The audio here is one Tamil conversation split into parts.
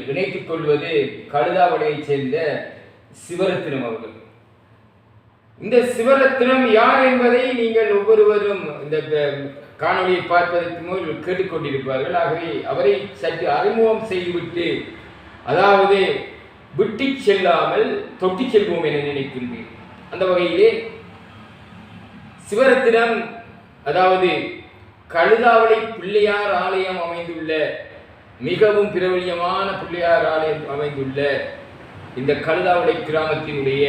இணைத்துக் கொள்வது கழுதாவளையைச் சேர்ந்த சிவரத்தினம் அவர்கள். இந்த சிவரத்தினம் யார் என்பதை நீங்கள் ஒவ்வொருவரும் இந்த காணொலியை பார்ப்பதற்கு முன் கேட்டுக்கொண்டிருப்பார்கள். ஆகவே அவரை சற்று அறிமுகம் செய்துவிட்டு, அதாவது விட்டு செல்லாமல் தொட்டி செல்வோம் என நினைக்கின்றேன். அந்த வகையிலே சிவரத்தினம், அதாவது கழுதாவளை பிள்ளையார் ஆலயம் அமைந்துள்ள, மிகவும் பிரபல்யமான பிள்ளையார் ஆலயம் அமைந்துள்ள இந்த கழுதாவளை கிராமத்தினுடைய,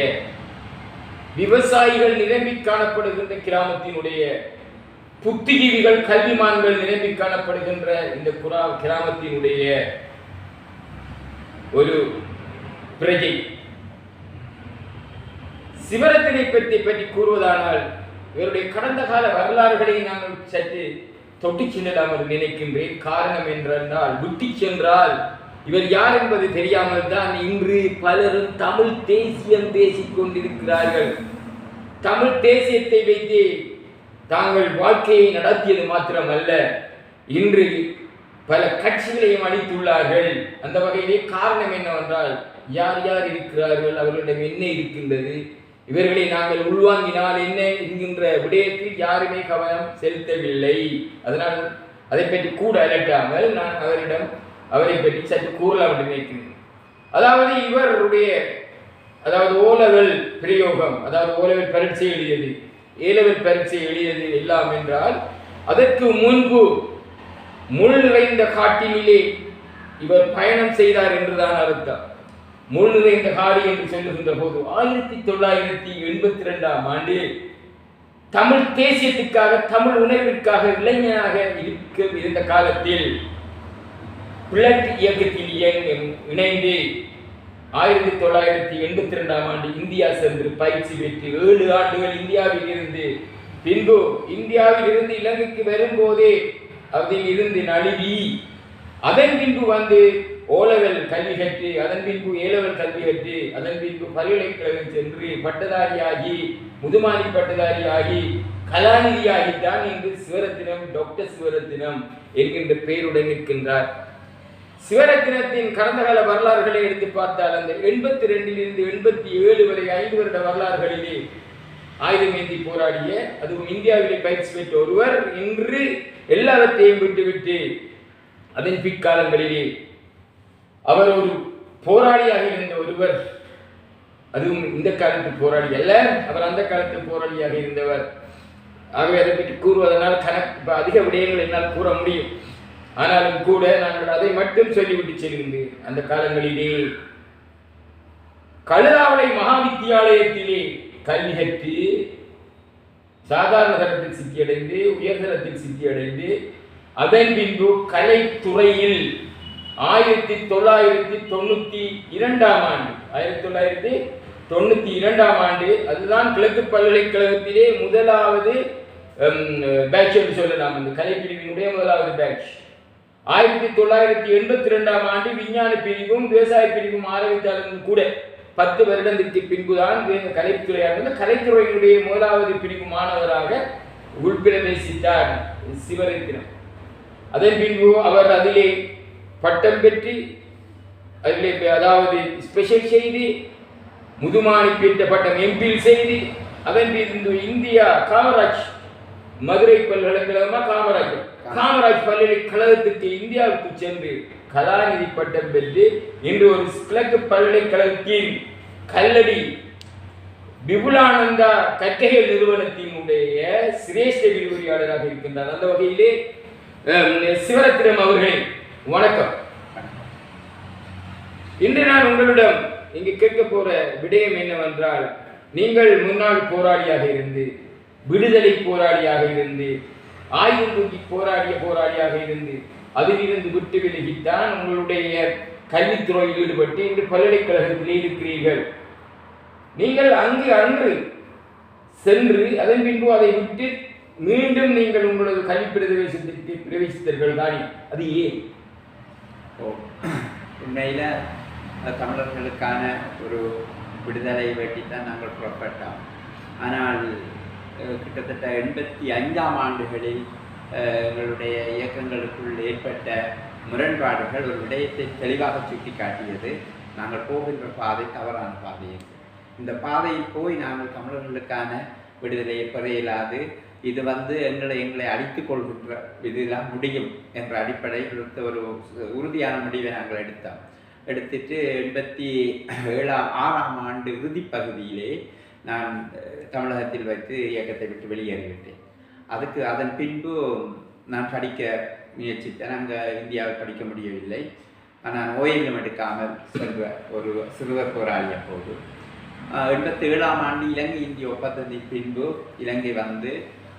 விவசாயிகள் நிரம்பி காணப்படுகின்ற கிராமத்தினுடைய, புத்திஜீவிகள் கல்விமான்கள் நிரம்பி காணப்படுகின்ற இந்த கிராமத்தினுடைய ஒரு பிரஜை. சிவரத்தினை பற்றி கூறுவதானால் இவருடைய கடந்த கால வரலாறுகளை நாங்கள் சற்று தொட்டி செல்லலாம் என்று நினைக்கின்றேன். காரணம் என்றால், விட்டு சென்றால் இவர் யார் என்பது தெரியாமல் தான் இன்று பலரும் தமிழ் தேசியம் பேசிக் கொண்டிருக்கிறார்கள். தமிழ் தேசியத்தை வைத்து தாங்கள் வாழ்க்கையை நடத்தியது மாத்திரமல்ல, இன்று பல கட்சிகளையும் அளித்துள்ளார்கள். அந்த வகையிலே காரணம் என்னவென்றால், யார் யார் இருக்கிறார்கள், அவர்களிடம் என்ன இருக்கின்றது, இவர்களை நாங்கள் உள்வாங்கினால் என்ன என்கின்ற விடயத்தில் யாருமே கவனம் செலுத்தவில்லை. அதனால் அதை பற்றி கூட அலட்டாமல் நான் அவரை பற்றி சற்று கூறலாம் என்று நினைக்கிறேன். அதாவது இவருடைய, அதாவது ஓலெவல் பிரயோகம், அதாவது ஓலெவல் பரீட்சை எழுதியது, ஏலெவல் பரீட்சை எழுதியது எல்லாம் என்றால், அதற்கு முன்பு முள் நிறைந்த காட்டினிலே இவர் பயணம் செய்தார் என்றுதான் அர்த்தம். முள் நிறைந்த காடு என்று சொல்லுகின்ற போது 1982ஆம் ஆண்டு தமிழ் தேசியத்துக்காக, தமிழ் உணர்விற்காக இளைஞனாக இருந்த காலத்தில் பிளட் இயக்கத்தில் இணைந்து 1982ஆம் ஆண்டு இந்தியா சென்று பயிற்சி பெற்று 7 ஆண்டுகள் இந்தியாவில் இருந்து, பின்பு இந்தியாவில் இருந்து இலங்கைக்கு வரும்போதே அதில் இருந்து நழுவி, அதன் பின்பு வந்து ஓலெவல் கல்வி கற்று, அதன் பின்பு ஏலெவல் கல்வி கற்று, அதன் பின்பு பல்கலைக்கழகம் சென்று பட்டதாரியாகி, முதுமானி பட்டதாரியாகி, கலாநிதியாகித்தான் இன்று சிவரத்தினம், டாக்டர் சிவரத்தினம் என்கின்ற பெயருடன் நிற்கின்றார். சிவரத்தினத்தின் கடந்த கால வரலாறுகளை எடுத்து பார்த்தால், அந்த 82லிருந்து 87 வரை 5 வருட வரலாறுகளிலே ஆயுதமேந்தி போராடிய, அதுவும் இந்தியாவிலே பயிற்சி பெற்ற ஒருவர் இன்று எல்லாவற்றையும் விட்டுவிட்டு அதன் பிற்காலங்களிலே அவர் ஒரு போராளியாக இருந்த ஒருவர். அதுவும் இந்த காலத்து போராளி அல்ல, அவர் அந்த காலத்து போராளியாக இருந்தவர். ஆகவே அதை பற்றி கூறுவதனால் அதிக விடயங்கள் என்னால் கூற முடியும். ஆனாலும் கூட நாங்கள் அதை மட்டும் சொல்லிவிட்டு செல்கின்றேன். அந்த காலங்களிலே கழுதாவளை மகாவித்தியாலயத்திலே கல்வி கற்று சாதாரண தரத்தில் சித்தியடைந்து, உயர்தரத்தில் சித்தியடைந்து, அதன் பின்பு கலைத்துறையில் 1992ஆம் ஆண்டு 1992ஆம் ஆண்டு, அதுதான் கிழக்கு பல்கலைக்கழகத்திலே முதலாவது பேட்ச் என்று சொல்லலாம். அந்த கலைப்பிரிவினுடைய முதலாவது பேட்ச் 1982ஆம் ஆண்டு விஞ்ஞான பிரிவும் விவசாய பிரிவும் ஆரம்பித்தாலும் கூட 10 வருடத்திற்கு பின்புதான் கலைத்துறையானது கலைத்துறையினுடைய முதலாவது பிரிவு மாணவராக உள்பிரவேசித்தார் சிவரத்தினம். அதன் பின்பு அவர் அதிலே பட்டம் பெற்று, அதிலே அதாவது ஸ்பெஷல் செய்து, முதுமானி பெற்ற பட்டம் எம்பில் செய்து, அதன் பின்பு இந்தியா காமராஜ், மதுரை பல்கலைக்கழகமா காமராஜ் பல்கலைக்கழகத்துக்கு இந்தியாவுக்கு சென்று கலாநிதி பட்டம் பெற்று இன்று ஒரு கிழக்கு பல்கலைக்கழகத்தின் கல்லடி விபுலானந்தா கற்கைகள் நிறுவனத்தினுடைய சிரேஷ்ட விரிவுரையாளராக இருக்கின்றார். அந்த வகையிலே சிவரத்தினம் அவர்களே வணக்கம். இன்று நான் உங்களிடம் இங்கு கேட்க போற விடயம் என்னவென்றால், நீங்கள் முன்னாள் போராளியாக இருந்து, விடுதலை போராளியாக இருந்து, ஆயுதம் தூக்கி போராளியாக இருந்து, அதிலிருந்து விட்டு விலகித்தான் உங்களுடைய கல்வித்துறையில் ஈடுபட்டு இன்று பல்கலைக்கழகத்திலே இருக்கிறீர்கள். நீங்கள் அன்று சென்று அதன் பின்பு அதை விட்டு மீண்டும் நீங்கள் உங்களது கல்வி பிரவேசத்திற்கு பிரவேசித்தீர்கள் தானே, அது ஏன்? உண்மையில் தமிழர்களுக்கான ஒரு விடுதலை வேண்டித்தான் நாங்கள் புறப்பட்டோம். ஆனால் கிட்டத்தட்ட 85ஆம் ஆண்டுகளில் எங்களுடைய இயக்கங்களுக்குள் ஏற்பட்ட முரண்பாடுகள் ஒரு விடயத்தை தெளிவாக சுட்டி காட்டியது. நாங்கள் போகின்ற பாதை தவறான பாதை. இந்த பாதையில் போய் நாங்கள் தமிழர்களுக்கான விடுதலையை பெற இயலாது. இது எங்களை அழித்துக் கொள்கின்ற இதெல்லாம் முடியும் என்ற அடிப்படையில் எடுத்த ஒரு உறுதியான முடிவை நாங்கள் எடுத்துட்டு 87-6ஆம் ஆண்டு இறுதி பகுதியிலே நான் தமிழகத்தில் வைத்து இயக்கத்தை விட்டு வெளியேறிவிட்டேன். அதன் பின்பு நான் படிக்க முயற்சித்தேன். அங்கே இந்தியாவில் படிக்க முடியவில்லை. நான் ஓய்வும் எடுக்காமல் சென்ற ஒரு சிறுவர் போராளிய போது 87ஆம் ஆண்டு இலங்கை இந்திய ஒப்பந்தத்தின் பின்பு இலங்கை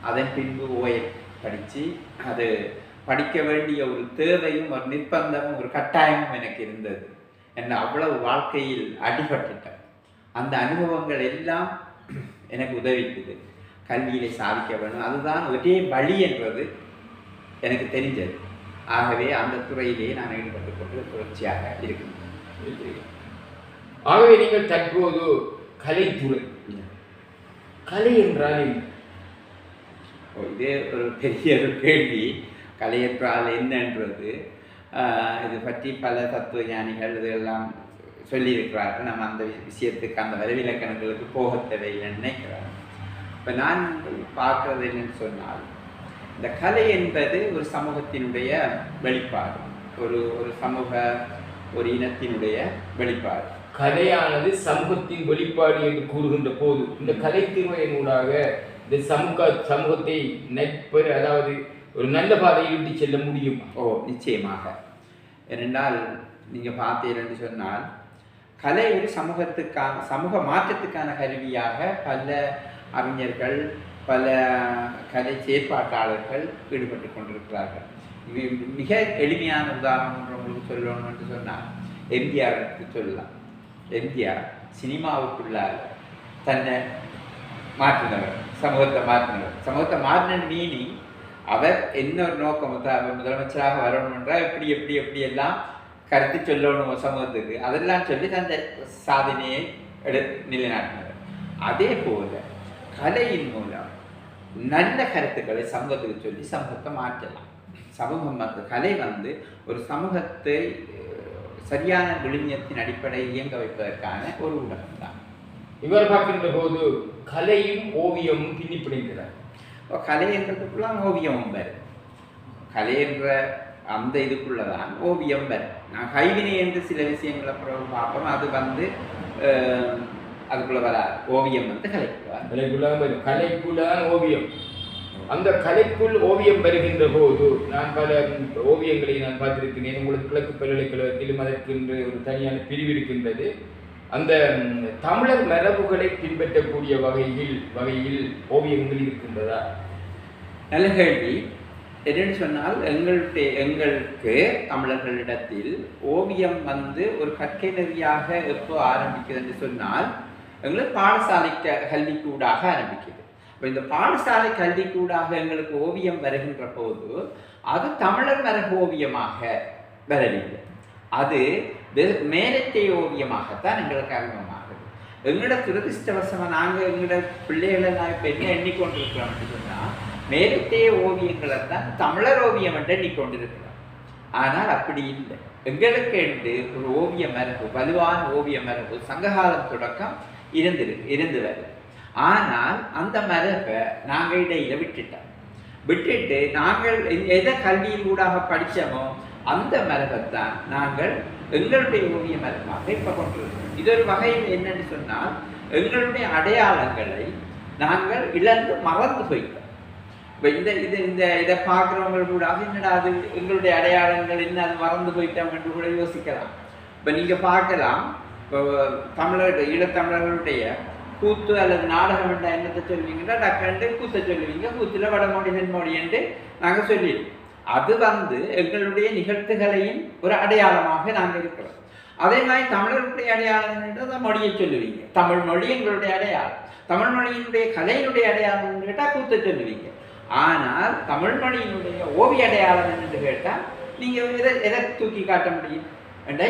அதன் பின்பு ஓய்வு படித்து அது படிக்க வேண்டிய ஒரு தேவையும் ஒரு நிர்பந்தமும் ஒரு கட்டாயமும் எனக்கு இருந்தது. என்ன அவ்வளவு வாழ்க்கையில் அடிபட்டுட்டேன். அந்த அனுபவங்கள் எல்லாம் எனக்கு உதவிக்குது. கல்வியிலே சாதிக்க வேணும், அதுதான் ஒரே வழி என்றது எனக்கு தெரிஞ்சது. ஆகவே அந்த துறையிலே நான் ஈடுபட்டு கொண்டு தொடர்ச்சியாக இருக்கின்றேன். ஆகவே நீங்கள் தற்போது கலைத்துறை, கலை என்றால் இதே ஒரு பெரிய ஒரு கேள்வி. கலை என்றால் என்னன்றது இது பற்றி பல தத்துவ ஞானிகள் இதெல்லாம் சொல்லியிருக்கிறார்கள். நம்ம அந்த விஷயத்துக்கு அந்த வரைவிலக்கணங்களுக்கு போக தேவையில்லைன்னு நினைக்கிறாங்க. இப்போ நான் பார்க்கறது என்னன்னு சொன்னால், இந்த கலை என்பது ஒரு சமூகத்தினுடைய வெளிப்பாடு, ஒரு சமூக ஒரு இனத்தினுடைய வெளிப்பாடு. கலையானது சமூகத்தின் வெளிப்பாடு என்று கூறுகின்ற போது இந்த கலைத்திறமையினூடாக இந்த சமூகத்தை நட்பு, அதாவது ஒரு நல்ல பாதையில் விட்டு செல்ல முடியும். நிச்சயமாக. ஏனென்றால் நீங்கள் பார்த்தீர்கள் சொன்னால், கலை ஒரு சமூக மாற்றத்துக்கான கருவியாக பல அறிஞர்கள், பல கலை செயற்பாட்டாளர்கள் ஈடுபட்டு கொண்டிருக்கிறார்கள். மிக எளிமையான உதாரணம் உங்களுக்கு சொல்லணும் என்று சொன்னால், எம்ஜிஆருக்கு சொல்லலாம். எம்ஜிஆர் சினிமாவுக்குள்ளால் தன்னை மாற்றினவர், சமூகத்தை மாற்றின மீனிங் அவர் இன்னொரு நோக்கம், முதலமைச்சராக வரணும் என்றால் எப்படி எல்லாம் கருத்து சொல்லணும் சமூகத்துக்கு, அதெல்லாம் சொல்லி தந்த சாதனையை நிலைநாட்டினவர். அதே போல கலையின் மூலம் நல்ல கருத்துக்களை சமூகத்துக்கு சொல்லி சமூகத்தை மாற்றலாம். கலை ஒரு சமூகத்தை சரியான விழுமியத்தின் அடிப்படையில் இயங்க வைப்பதற்கான ஒரு ஊடகம் தான். இவர் பார்க்கின்ற போது கலையும் ஓவியமும் பின்னி பிடிக்கிறார். கலை என்றதுக்குள்ளான் ஓவியமும் வரும். கலை என்ற அந்த இதுக்குள்ளதான் ஓவியம் வரும். நான் கைவினை என்று சில விஷயங்களை அப்புறம் பார்ப்போம். அது அதுக்குள்ள வராது. ஓவியம் கலைக்குள்ளான் ஓவியம். அந்த கலைக்குள் ஓவியம் வருகின்ற போது நான் பல ஓவியங்களை நான் பார்த்திருக்கிறேன். உங்களுக்கு கிழக்கு பல்கலைக்கழகத்திலும் அதற்கென்று ஒரு தனியான பிரிவு இருக்கின்றது. அந்த தமிழர் மரபுகளை பின்பற்றக்கூடிய வகையில் ஓவியங்கள் இருக்கின்றதா? நல்ல கேள்வி. என்னென்னு சொன்னால், எங்களுக்கு தமிழர்களிடத்தில் ஓவியம் ஒரு கற்கை நெறியாக எப்போ ஆரம்பிக்குது என்று சொன்னால், எங்களுக்கு பாடசாலை கல்விக்கூடாக ஆரம்பிக்குது. இப்போ இந்த பாடசாலை கல்விக்கூடாக எங்களுக்கு ஓவியம் வருகின்ற போது அது தமிழர் மரபு ஓவியமாக வரவில்லை. அது மேலத்தை ஓவியமாகத்தான் எங்களுக்கு அறிமுகமாகுது. எங்களோட துரதிருஷ்டவசமாக நாங்கள் எங்களோட பிள்ளைகளை நான் இப்போ என்ன எண்ணிக்கொண்டிருக்கிறோம் அப்படின்னு சொன்னால், மேலத்தைய ஓவியங்களை தான் தமிழர் ஓவியம் என்று எண்ணிக்கொண்டிருக்கிறோம். ஆனால் அப்படி இல்லை. எங்களுக்கு என்று ஒரு ஓவிய மரபு, வலுவான ஓவிய மரபு சங்ககாலம் தொடக்கம் இருந்து வருது. ஆனால் அந்த மரபை நாங்கள் இடையில விட்டுட்டு நாங்கள் எதை கல்வியின் ஊடாக படித்தோமோ அந்த மரபைத்தான் நாங்கள் எங்களுடைய ஓவிய மரபாக இப்போ கொண்டிருக்கிறோம். இது ஒரு வகையில் என்னன்னு சொன்னால், எங்களுடைய அடையாளங்களை நாங்கள் இழந்து மறந்து போயிட்டோம். இப்போ இதை பார்க்குறவங்க கூட என்னடா அது எங்களுடைய அடையாளங்கள் என்ன, அது மறந்து போயிட்டோம் என்று கூட யோசிக்கலாம். இப்போ நீங்கள் பார்க்கலாம், இப்போ ஈழத்தமிழர்களுடைய கூத்து அல்லது நாடகம் என்ற என்னத்தை சொல்லுவீங்கன்னா டக்கண்டு கூத்தை சொல்லுவீங்க. கூத்தில் வடமொழி தென்மொழி என்று நாங்கள் சொல்லிடுவோம். அது எங்களுடைய நிகழ்த்துகளையும் ஒரு அடையாளமாக நாங்கள் இருக்கிறோம். அதே மாதிரி தமிழர்களுடைய அடையாளம் என்றது மொழியை சொல்லுவீங்க. தமிழ் மொழி எங்களுடைய அடையாளம். தமிழ் மொழியினுடைய கலையினுடைய அடையாளம் கேட்டால் கூத்தை சொல்லுவீங்க. ஆனால் தமிழ் மொழியினுடைய ஓவிய அடையாளம் என்று கேட்டால் நீங்கள் எதை தூக்கி காட்ட முடியும்? இல்லை,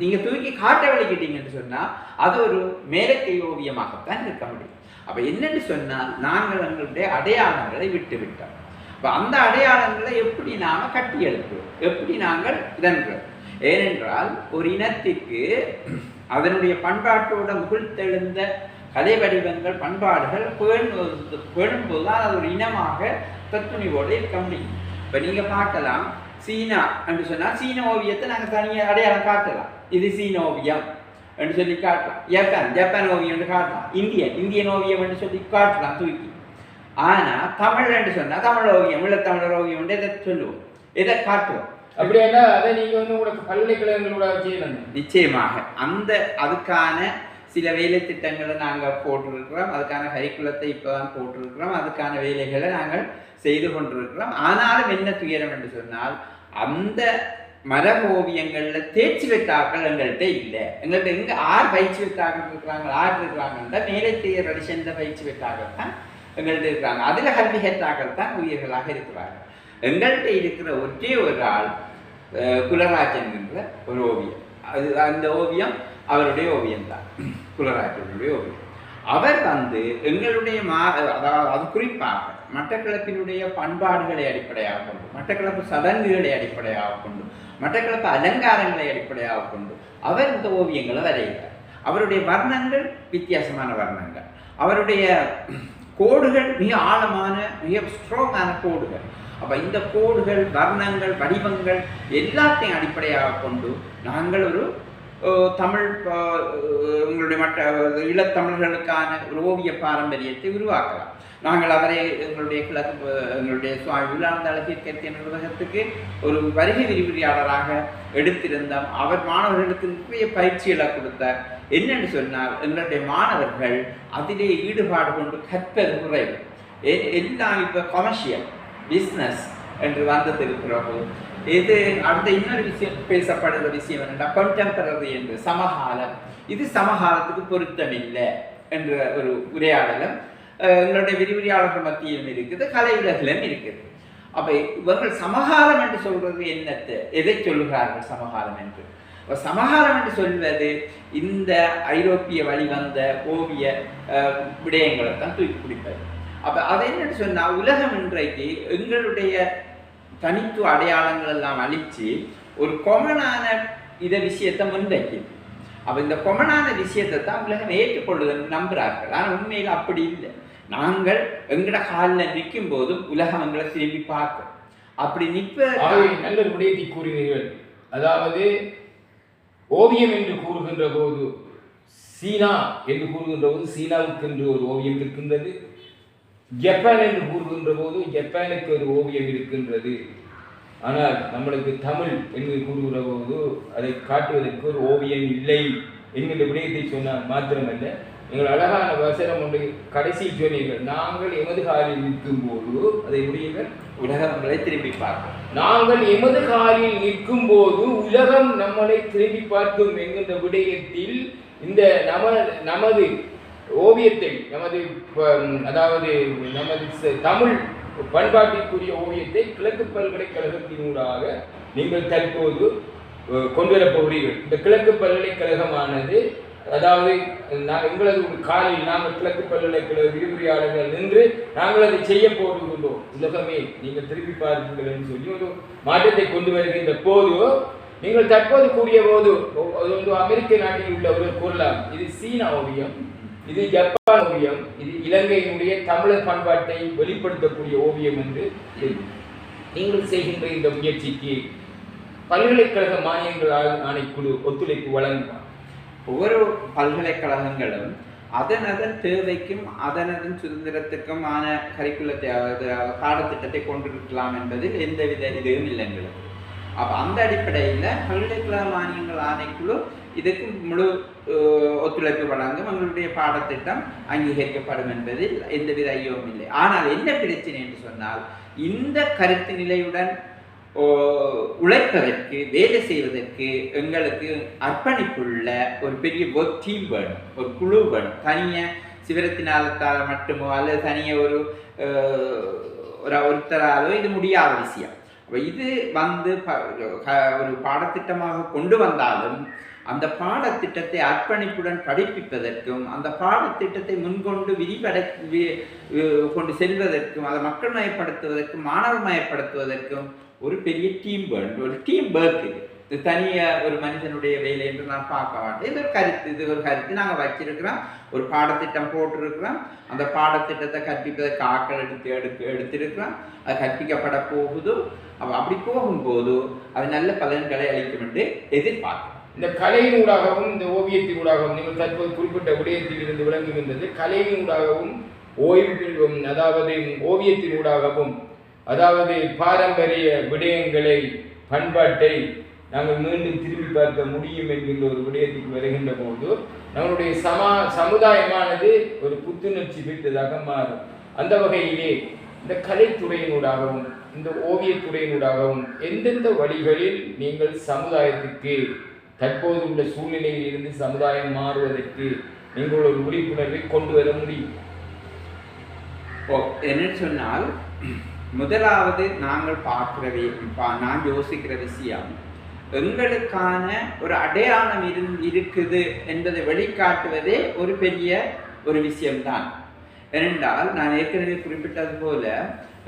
நீங்கள் தூக்கி காட்ட வலிக்கிட்டீங்கன்னு சொன்னால் அது ஒரு மேலக்கை ஓவியமாகத்தான் இருக்க முடியும். அப்போ என்னென்னு சொன்னால், நாங்கள் எங்களுடைய அடையாளங்களை விட்டு விட்டோம். இப்போ அந்த அடையாளங்களை எப்படி நாம் கட்டி எழுப்புவோம், எப்படி நாங்கள் இதன்றோம். ஏனென்றால் ஒரு இனத்திற்கு அதனுடைய பண்பாட்டோட முகிழ்த்தெழுந்த கலை வடிவங்கள் பண்பாடுகள் பேணும்போது தான் அது ஒரு இனமாக தத்துணிவோடு இருக்க முடியும். இப்போ நீங்கள் பார்க்கலாம், சீனா என்று சொன்னால் சீன ஓவியத்தை நாங்கள் தனியாக அடையாளம் காட்டலாம், இது சீன ஓவியம் என்று சொல்லி காட்டலாம். ஜப்பான் ஓவியம் என்று காட்டலாம், இந்தியன் ஓவியம் என்று சொல்லி காட்டலாம் தூக்கி. ஆனால் தமிழ் என்று சொன்னால் தமிழ் ஓவியம், ஈழத்தமிழர் ஓவியம் என்று எதை சொல்லுவோம், எதை காட்டுவோம். அப்படின்னா அதை நீங்கள் உங்களுக்கு பல்கலைக்கழகங்களோட செய்யணும். நிச்சயமாக அதுக்கான சில வேலை திட்டங்களை நாங்கள் போட்டிருக்கிறோம், அதுக்கான கரிக்குலத்தை இப்போ தான் போட்டிருக்கிறோம், அதுக்கான வேலைகளை நாங்கள் செய்து கொண்டிருக்கிறோம். ஆனாலும் என்ன துயரம் என்று சொன்னால், அந்த மரபு ஓவியங்களில் தேர்ச்சி பெற்றாக்கள் எங்கள்கிட்ட இல்லை. எங்கள்கிட்ட எங்கே ஆர் பயிற்சி பெற்றாக்கள் இருக்கிறாங்க, ஆர் இருக்கிறாங்கன்னா மேலே தேர் அடிச்சந்த பயிற்சி பெற்றாக்கள் தான் எங்கள்கிட்ட இருக்கிறாங்க. அதில் கல்வி கற்றாக்கள் தான் உயிர்களாக இருக்கிறார்கள். எங்கள்கிட்ட இருக்கிற ஒரே ஒரு ஆள் குலராஜன் என்ற ஒரு ஓவியம். அந்த ஓவியம் அவருடைய ஓவியம்தான், குலராஜனுடைய ஓவியம். அவர் எங்களுடைய அதாவது அது குறிப்பாக மட்டக்களப்பினுடைய பண்பாடுகளை அடிப்படையாக கொண்டு, மட்டக்களப்பு சடங்குகளை அடிப்படையாக கொண்டு, மட்டக்களப்பு அலங்காரங்களை அடிப்படையாக கொண்டு அவர் இந்த ஓவியங்களை வரைகிறார். அவருடைய வர்ணங்கள் வித்தியாசமான வர்ணங்கள், அவருடைய கோடுகள் மிக ஆழமான மிக ஸ்ட்ராங்கான கோடுகள். அப்போ இந்த கோடுகள் வர்ணங்கள் வடிவங்கள் எல்லாத்தையும் அடிப்படையாக கொண்டு நாங்கள் ஒரு தமிழ் எங்களுடைய ஈழத்தமிழர்களுக்கான ஒரு ஓவிய பாரம்பரியத்தை உருவாக்கலாம். நாங்கள் அவரை எங்களுடைய சுவாமி உள்ளார்ந்த அழகிய நிர்வாகத்துக்கு ஒரு வருகை விரிவுரையாளராக எடுத்திருந்தோம். அவர் மாணவர்களுக்கு நிறைய பயிற்சிகளை கொடுத்தார். என்னென்னு சொன்னால், எங்களுடைய மாணவர்கள் அதிலே ஈடுபாடு கொண்டு கற்பது குறைவு. எல்லாம் இப்போ கமர்ஷியல் பிஸ்னஸ் என்று வந்ததுக்கு பிறகு இது அடுத்த இன்னொரு விஷயம் பேசப்படுகிற விஷயம் என்னென்னா கண்டெம்பரரி என்று சமகாலம். இது சமகாலத்துக்கு பொருத்தமில்லை என்ற ஒரு உரையாடலும் எங்களுடைய விரிவுரையாளர்கள் மத்தியிலும் இருக்குது, கலை உலகிலும் இருக்குது. அப்போ இவர்கள் சமகாலம் என்று சொல்வது என்னத்தை எதை சொல்லுகிறார்கள் சமகாலம் என்று? சமகாலம் என்று சொல்வது இந்த ஐரோப்பிய வழிவந்த ஓவிய விடயங்களை தான் தூக்கி பிடிப்பது. அப்போ அதை என்னன்னு சொன்னால், உலகம் இன்றைக்கு எங்களுடைய தனித்துவ அடையாளங்கள் எல்லாம் அழித்து ஒரு கொமனான விஷயத்தை முன்வைக்குது. அப்போ இந்த கொமனான விஷயத்தை தான் உலகம் ஏற்றுக்கொள்ளுதுன்னு நம்புகிறார்கள். ஆனால் உண்மையில் அப்படி இல்லை. நாங்கள் எங்கட காலில் நிற்கும் போதும் உலகம் எங்களை திரும்பி பார்க்கும். அப்படி நல்ல விடயத்தை கூறுகிறீர்கள். அதாவது ஓவியம் என்று கூறுகின்ற போது, சீனா என்று கூறுகின்ற போது சீனாவுக்கு என்று ஒரு ஓவியம் இருக்கின்றது. ஜப்பான் என்று கூறுகின்ற போது ஜப்பானுக்கு ஒரு ஓவியம் இருக்கின்றது. ஆனால் நம்மளுக்கு தமிழ் என்று கூறுகிற போது அதை காட்டுவதற்கு ஒரு ஓவியம் இல்லை என்கின்ற விடயத்தை சொன்னால் மாத்திரமல்ல, எங்கள் அழகான வசனம் ஒன்று கடைசி சொன்னீர்கள். நாங்கள் எமது காலில் நிற்கும் போது அதை உடையவர் உலகம் நம்மளை திரும்பி பார்க்கும். நாங்கள் எமது காலில் நிற்கும் போது உலகம் நம்மளை திரும்பி பார்க்கும் என்கின்ற விடயத்தில் இந்த நமது ஓவியத்தை, அதாவது நமது தமிழ் பண்பாட்டிற்குரிய ஓவியத்தை கிழக்கு பல்கலைக்கழகத்தினூடாக நீங்கள் தற்போது கொண்டு வரப்போகிறீர்கள். இந்த கிழக்கு பல்கலைக்கழகமானது, அதாவது எங்களது காலில் நாங்கள் கிழக்கு பல்கலைக்கழக விரிவுரையாளர்கள் நின்று நாங்கள் அதை செய்ய போடுகின்றோம். உலகமே நீங்கள் திருப்பி பார்ப்பீர்கள் என்று சொல்லி ஒரு மாற்றத்தை கொண்டு வருகின்ற போது, நீங்கள் தற்போது கூடிய போது அமெரிக்க நாட்டில் உள்ள ஒரு கூறலாம், இது சீன ஓவியம், இது ஜப்பான் ஓவியம், இது இலங்கையினுடைய தமிழர் பண்பாட்டை வெளிப்படுத்தக்கூடிய ஓவியம் என்று நீங்கள் செய்கின்ற இந்த முயற்சிக்கு பல்கலைக்கழக மானியங்கள் ஆணைக்குழு ஒத்துழைப்பு வழங்குவார். ஒவ்வொரு பல்கலைக்கழகங்களும் அதனதன் தேவைக்கும் அதனதன் சுதந்திரத்துக்குமான கரிக்குலத்தை பாடத்திட்டத்தை கொண்டிருக்கலாம் என்பதில் எந்தவித இதுவும் இல்லை எங்களுக்கு. அப்போ அந்த அடிப்படையில் பல்கலைக்கழக மானியங்கள் ஆணைக்குழு இதுக்கு முழு ஒத்துழைப்பு வழங்கும். எங்களுடைய பாடத்திட்டம் அங்கீகரிக்கப்படும் என்பதில் எந்தவித ஐயமும் இல்லை. ஆனால் என்ன பிரச்சனை என்று சொன்னால், இந்த கருத்து நிலையுடன் உழைப்பதற்கு, வேலை செய்வதற்கு எங்களுக்கு அர்ப்பணிப்புள்ள ஒரு பெரிய ஒர்க் டீம் வேணும், ஒரு குழு வேணும். தனியாக சிவரத்தினாலத்தால் மட்டுமோ அல்லது தனியாக ஒருத்தராலோ இது முடியாத விஷயம். அப்போ இது ஒரு பாடத்திட்டமாக கொண்டு வந்தாலும் அந்த பாடத்திட்டத்தை அர்ப்பணிப்புடன் படிப்பிப்பதற்கும் அந்த பாடத்திட்டத்தை முன்கொண்டு கொண்டு செல்வதற்கும் அதை மக்கள் மயப்படுத்துவதற்கும் மாணவர் மயப்படுத்துவதற்கும் ஒரு பெரிய டீம் ஒர்க் இது தனியாக ஒரு மனிதனுடைய வேலை என்று நான் பார்க்க மாட்டேன். இது ஒரு கருத்து நாங்கள் வச்சிருக்கிறோம். ஒரு பாடத்திட்டம் போட்டிருக்கிறோம். அந்த பாடத்திட்டத்தை கற்பிப்பதற்கு ஆக்கள் எடுத்திருக்கிறோம். அது கற்பிக்கப்பட போகுதோ அப்படி போகும்போது அது நல்ல பலன்களை அளிக்கும் என்று எதிர்பார்க்கிறோம். இந்த கலையினூடாகவும் இந்த ஓவியத்தினூடாகவும் நீங்கள் தற்போது குறிப்பிட்ட விடயத்தில் இருந்து விளங்குகின்றது. கலையினூடாகவும் அதாவது ஓவியத்தினூடாகவும் அதாவது பாரம்பரிய விடயங்களை பண்பாட்டை நாங்கள் மீண்டும் திரும்பி பார்க்க முடியும் என்கின்ற ஒரு விடயத்துக்கு வருகின்ற போது நம்மளுடைய சமுதாயமானது ஒரு புத்துணர்ச்சி பெற்றதாக மாறும். அந்த வகையிலே இந்த கலைத்துறையினூடாகவும் இந்த ஓவியத்துறையினூடாகவும் எந்தெந்த வழிகளில் நீங்கள் சமுதாயத்துக்கு தற்போது உள்ள சூழ்நிலையில் இருந்து சமுதாயம் மாறுவதற்கு நீங்கள் ஒரு விழிப்புணர்வை கொண்டு வர முடியும்? என்ன சொன்னால், முதலாவது நாங்கள் நான் யோசிக்கிற விஷயம், எங்களுக்கான ஒரு அடையாளம் இருக்குது என்பதை வெளிக்காட்டுவதே ஒரு பெரிய ஒரு விஷயம்தான். ஏனென்றால் நான் ஏற்கனவே குறிப்பிட்டது போல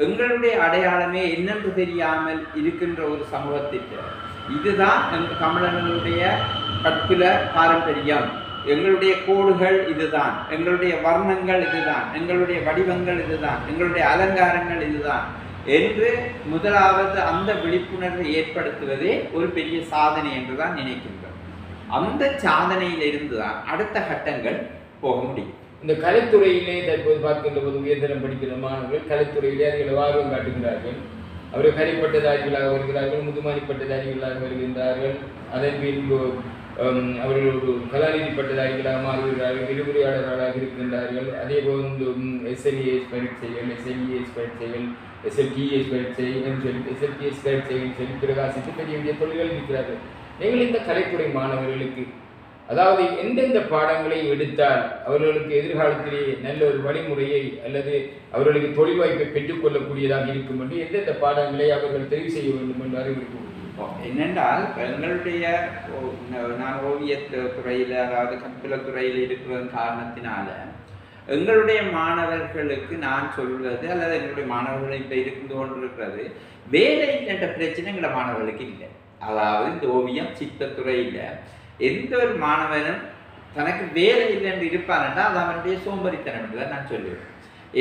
எங்களுடைய அடையாளமே என்னென்று தெரியாமல் இருக்கின்ற ஒரு சமூகத்திற்கு இதுதான் தமிழர்களுடைய கற்குல பாரம்பரியம், எங்களுடைய கோடுகள் இதுதான், எங்களுடைய வர்ணங்கள் இதுதான், எங்களுடைய வடிவங்கள் இதுதான், எங்களுடைய அலங்காரங்கள் இதுதான் என்று முதலாவது அந்த விழிப்புணர்வை ஏற்படுத்துவதே ஒரு பெரிய சாதனை என்றுதான் நினைக்கின்றோம். அந்த சாதனையிலிருந்து தான் அடுத்த கட்டங்கள் போக முடியும். இந்த கலைத்துறையிலே தற்போது பார்க்கின்ற போது உயர்தரம் படிக்கிற மாணவர்கள் கலைத்துறையிலே அவர்கள் ஆர்வம் காட்டுகிறார்கள். அவர்கள் கரைப்பட்டதாரிகளாக வருகிறார்கள், முதுமானி பட்டதாரிகளாக வருகின்றார்கள். அதன் பின்பு அவர்கள் ஒரு கலாநிதி பட்டதாரிகளாக மாறுகிறார்கள், விரிவுரையாளர்களாக இருக்கின்றார்கள். அதே போல் எஸ்எல்இஎஸ் பரீட்சைகள், எஸ்எல்இஎஸ் பரீட்சைகள், எஸ்எல்டிஎஸ் பரீட்சை என்று சொல்லி எஸ்எல்டிஎஸ் பரீட்சைகள் சொல்லி பிரகாசித்து பெரிய பெரிய தொழில்கள் இருக்கிறார்கள். நீங்கள் இந்த கலைத்துறை மாணவர்களுக்கு அதாவது எந்தெந்த பாடங்களை எடுத்தால் அவர்களுக்கு எதிர்காலத்திலே நல்ல ஒரு வழிமுறையை அல்லது அவர்களுக்கு தொழில் வாய்ப்பை பெற்றுக்கொள்ளக்கூடியதாக இருக்கும் என்று எந்தெந்த பாடங்களை அவர்கள் தெரிவு செய்ய வேண்டும் என்று அறிவுறுத்த என்னென்றால், எங்களுடைய நான் ஓவியத்துறையில் அதாவது கற்பிலத்துறையில் இருக்கிறதன் காரணத்தினால எங்களுடைய மாணவர்களுக்கு நான் சொல்வது அல்லது எங்களுடைய மாணவர்கள் இப்போ இருந்து கொண்டிருக்கிறது, வேலை என்ற பிரச்சனை எங்களோட மாணவர்களுக்கு இல்லை. அதாவது இந்த ஓவியம் சித்தத்துறையில் எந்த ஒரு மாணவனும் தனக்கு வேலை இல்லை என்று இருப்பான்டா அது அவனுடைய சோம்பரித்தனம் என்று தான் நான் சொல்லுவேன்.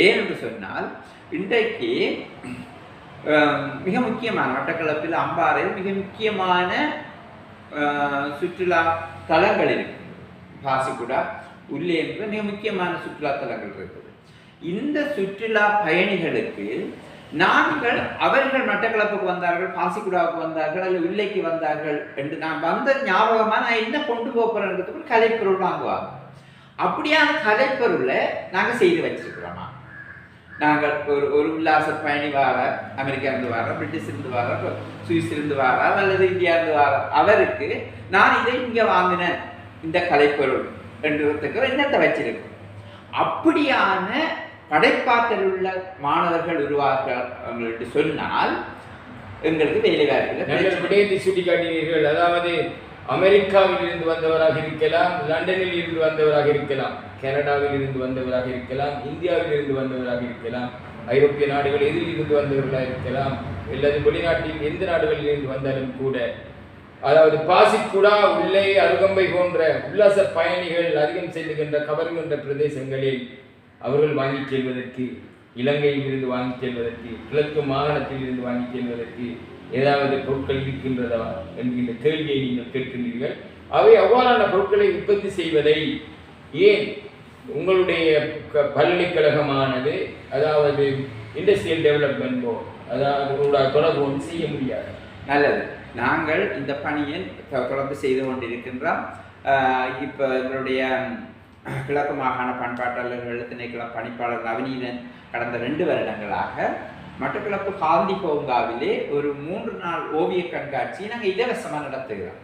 ஏன் என்று சொன்னால், இன்றைக்கு மிக முக்கியமான மட்டக்களப்பில் அம்பாறையில் மிக முக்கியமான சுற்றுலா தலங்கள் இருக்குது. பாசிக்குடா உள்ளே என்ற மிக முக்கியமான சுற்றுலா தலங்கள் இருக்குது. இந்த சுற்றுலா பயணிகளுக்கு நாங்கள் அவர்கள் மட்டக்களப்புக்கு வந்தார்கள், பாசிக்குடாவுக்கு வந்தார்கள் அல்லது உள்ளைக்கு வந்தார்கள் என்று நான் வந்த ஞாபகமாக நான் என்ன கொண்டு போகிறேன் கலைப்பொருள் வாங்குவாங்க. அப்படியான கலைப்பொருளை நாங்கள் செய்து வச்சிருக்கிறோமா? நாங்கள் ஒரு உல்லாச பயணி வாரார், அமெரிக்காவிலிருந்து வாரார், பிரிட்டிஷிலிருந்து வாரார், சுவிஸிலிருந்து வாரார் அல்லது இந்தியாவிலிருந்து வாரார், அவருக்கு நான் இதை இங்கே வாங்கினேன் இந்த கலைப்பொருள் என்றதுக்கு என்னத்தை வச்சிருக்கோம். அப்படியான படைப்பாற்றல் உள்ள மாணவர்கள் உருவாக்குறார்கள் என்று சொன்னால் எங்களுக்கு வேலை வாய்ப்புகள் விடயத்தை சுட்டிக்காட்டினீர்கள். அதாவது அமெரிக்காவில் இருந்து வந்தவராக இருக்கலாம், லண்டனில் இருந்து வந்தவராக இருக்கலாம், கனடாவில் இருந்து வந்தவராக இருக்கலாம், இந்தியாவில் இருந்து வந்தவராக இருக்கலாம், ஐரோப்பிய நாடுகள் எதில் இருந்து வந்தவர்களாக இருக்கலாம், அல்லது வெளிநாட்டில் எந்த நாடுகளில் இருந்து வந்தாலும் கூட, அதாவது பாசிக்குடா, உள்ளே, அருகம்பை போன்ற உல்லாச பயணிகள் அதிகம் செல்லுகின்ற கவர்கின்ற பிரதேசங்களில் அவர்கள் வாங்கி செல்வதற்கு, இலங்கையில் இருந்து வாங்கி செல்வதற்கு, கிழக்கு மாகாணத்தில் இருந்து வாங்கி செல்வதற்கு ஏதாவது பொருட்கள் இருக்கின்றதா என்கின்ற கேள்வியை நீங்கள் கேட்கின்றீர்கள். அவை அவ்வாறான பொருட்களை உற்பத்தி செய்வதை ஏன் உங்களுடைய பல்கலைக்கழகமானது அதாவது இண்டஸ்ட்ரியல் டெவலப்மெண்ட் போர்டு அதாவது தொடர்பு செய்ய முடியாது? நல்லது, நாங்கள் இந்த பணியை தொடர்ந்து செய்து கொண்டிருக்கின்றோம். இப்போ எங்களுடைய கிழக்கு மாகாண பண்பாட்டாளர்கள் திணைக்கள பணிப்பாளர் நவநீதன் கடந்த 2 வருடங்களாக மட்டக்களப்பு காந்தி பூங்காவிலே ஒரு 3 நாள் ஓவிய கண்காட்சியை நாங்கள் இலவசமாக நடத்துகிறோம்.